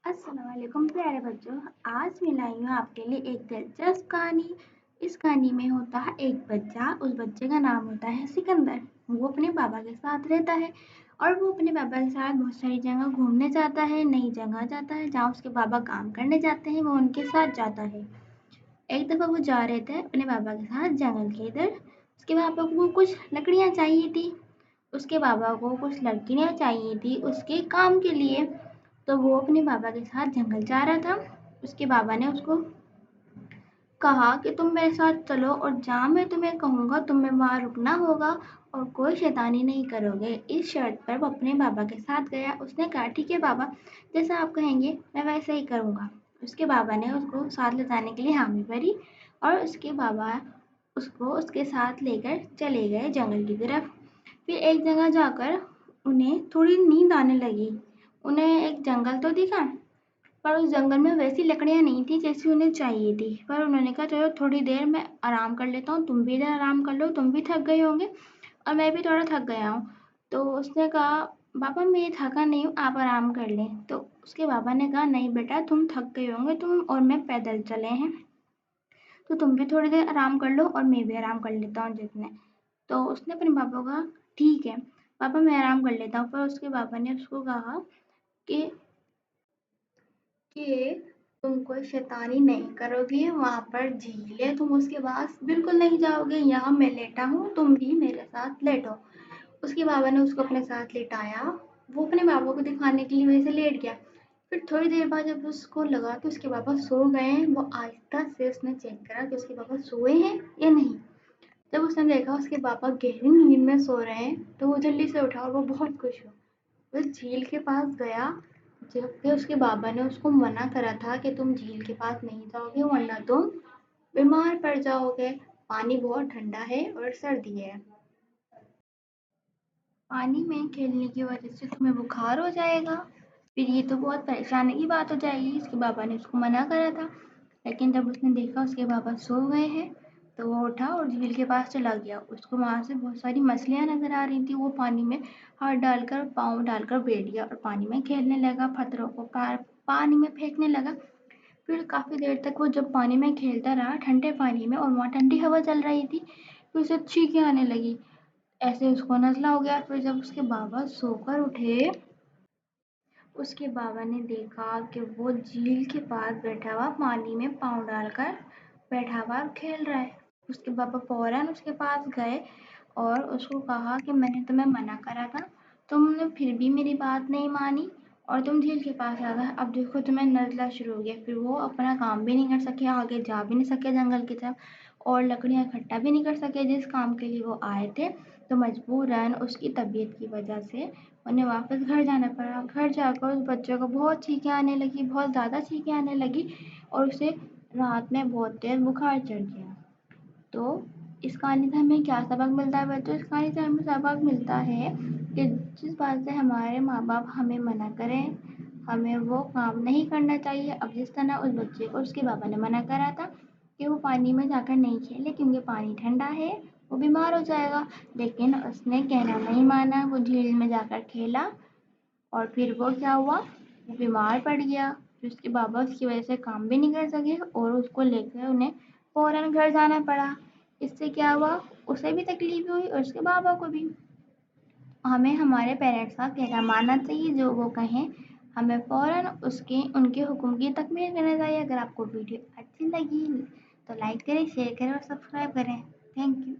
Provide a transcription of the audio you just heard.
السلام علیکم پیارے بچوں، آج میں لائی ہوں آپ کے لیے ایک دلچسپ کہانی۔ اس کہانی میں ہوتا ہے ایک بچہ، اس بچے کا نام ہوتا ہے سکندر۔ وہ اپنے بابا کے ساتھ رہتا ہے اور وہ اپنے بابا کے ساتھ بہت ساری جگہ گھومنے جاتا ہے، نئی جگہ جاتا ہے جہاں اس کے بابا کام کرنے جاتے ہیں، وہ ان کے ساتھ جاتا ہے۔ ایک دفعہ وہ جا رہے تھے اپنے بابا کے ساتھ جنگل کے ادھر۔ اس کے بابا کو کچھ لکڑیاں چاہیے تھی، اس کے بابا کو کچھ لکڑیاں چاہیے تھی اس کے کام کے لیے۔ تو وہ اپنے بابا کے ساتھ جنگل جا رہا تھا۔ اس کے بابا نے اس کو کہا کہ تم میرے ساتھ چلو اور جہاں میں تمہیں کہوں گا تمہیں وہاں رکنا ہوگا اور کوئی شیطانی نہیں کرو گے۔ اس شرط پر وہ اپنے بابا کے ساتھ گیا۔ اس نے کہا ٹھیک ہے بابا، جیسا آپ کہیں گے میں ویسے ہی کروں گا۔ اس کے بابا نے اس کو ساتھ لے جانے کے لیے حامی بھری اور اس کے بابا اس کو اس کے ساتھ لے کر چلے گئے جنگل کی طرف۔ پھر ایک جگہ جا کر انہیں تھوڑی نیند آنے لگی۔ انہیں ایک جنگل تو دکھا پر اس جنگل میں ویسی لکڑیاں نہیں تھی جیسی انہیں چاہیے تھی، پر انہوں نے کہا چلو تھوڑی دیر میں آرام کر لیتا ہوں، تم بھی ادھر آرام کر لو، تم بھی تھک گئے ہوں گے اور میں بھی تھوڑا تھک گیا ہوں۔ تو اس نے کہا بابا میں تھکا نہیں ہوں، آپ آرام کر لیں۔ تو اس کے بابا نے کہا نہیں بیٹا، تم تھک گئے ہوں گے، تم اور میں پیدل چلے ہیں تو تم بھی تھوڑی دیر آرام کر لو اور میں بھی آرام کر لیتا ہوں جتنے۔ تو اس نے اپنے بابا کو کہا ٹھیک ہے بابا میں آرام کر لیتا ہوں، پر اس کے بابا نے اس کو کہا کہ تم کوئی شیطانی نہیں کرو گے، وہاں پر جھیل ہے، تم اس کے پاس بالکل نہیں جاؤ گے، یہاں میں لیٹا ہوں تم بھی میرے ساتھ لیٹو۔ اس کے بابا نے اس کو اپنے ساتھ لیٹایا، وہ اپنے بابا کو دکھانے کے لیے وہیں سے لیٹ گیا۔ پھر تھوڑی دیر بعد جب اس کو لگا کہ اس کے بابا سو گئے ہیں، وہ آہستہ سے اس نے چیک کرا کہ اس کے بابا سوئے ہیں یا نہیں۔ جب اس نے دیکھا اس کے بابا گہری نیند میں سو رہے ہیں تو وہ جلدی سے اٹھا اور وہ بہت خوش ہوا۔ وہ جھیل کے پاس گیا، جبکہ اس کے بابا نے اس کو منع کرا تھا کہ تم جھیل کے پاس نہیں جاؤ گے ورنہ تم بیمار پڑ جاؤ گے، پانی بہت ٹھنڈا ہے اور سردی ہے، پانی میں کھیلنے کی وجہ سے تمہیں بخار ہو جائے گا، پھر یہ تو بہت پریشانی کی بات ہو جائے گی۔ اس کے بابا نے اس کو منع کرا تھا، لیکن جب اس نے دیکھا اس کے بابا سو گئے ہیں تو وہ اٹھا اور جھیل کے پاس چلا گیا۔ اس کو وہاں سے بہت ساری مچھلیاں نظر آ رہی تھی، وہ پانی میں ہاتھ ڈال کر پاؤں ڈال کر بیٹھ گیا اور پانی میں کھیلنے لگا، پتھروں کو پانی میں پھینکنے لگا۔ پھر کافی دیر تک وہ جب پانی میں کھیلتا رہا، ٹھنڈے پانی میں، اور وہاں ٹھنڈی ہوا چل رہی تھی، پھر اسے چھینکیں آنے لگی، ایسے اس کو نزلہ ہو گیا۔ پھر جب اس کے بابا سو کر اٹھے، اس کے بابا نے دیکھا کہ وہ جھیل کے پاس بیٹھا ہوا پانی میں پاؤں ڈال کر بیٹھا ہوا کھیل رہا ہے۔ اس کے بابا فوراً اس کے پاس گئے اور اس کو کہا کہ میں نے تمہیں منع کرا تھا، تم نے پھر بھی میری بات نہیں مانی اور تم جھیل کے پاس آ گئے، اب دیکھو تمہیں نزلہ شروع ہو گیا۔ پھر وہ اپنا کام بھی نہیں کر سکے، آگے جا بھی نہیں سکے جنگل کی طرف، اور لکڑیاں اکٹھا بھی نہیں کر سکے جس کام کے لیے وہ آئے تھے۔ تو مجبوراً اس کی طبیعت کی وجہ سے انہیں واپس گھر جانا پڑا۔ گھر جا کر اس بچے کو بہت چھینکیں آنے لگی، بہت زیادہ چھینکیں آنے لگی اور اسے رات میں بہت تیز بخار چڑھ گیا۔ تو اس کہانی سے ہمیں کیا سبق ملتا ہے بچوں؟ اس کہانی سے ہمیں سبق ملتا ہے کہ جس بات سے ہمارے ماں باپ ہمیں منع کریں ہمیں وہ کام نہیں کرنا چاہیے۔ اب جس طرح اس بچے کو اس کے بابا نے منع کرا تھا کہ وہ پانی میں جا کر نہیں کھیلے کیونکہ پانی ٹھنڈا ہے، وہ بیمار ہو جائے گا، لیکن اس نے کہنا نہیں مانا، وہ جھیل میں جا کر کھیلا اور پھر وہ کیا ہوا، وہ بیمار پڑ گیا۔ پھر اس کے بابا اس کی وجہ سے کام بھی نہیں کر سکے اور اس کو لے کر انہیں فوراً گھر جانا پڑا۔ اس سے کیا ہوا، اسے بھی تکلیف ہوئی اور اس کے بابا کو بھی۔ ہمیں ہمارے پیرنٹس کا کہنا ماننا چاہیے، جو وہ کہیں ہمیں فوراً ان کے حکم کی تکمیل کرنا چاہیے۔ اگر آپ کو ویڈیو اچھی لگی تو لائک کریں، شیئر کریں اور سبسکرائب کریں۔ Thank you.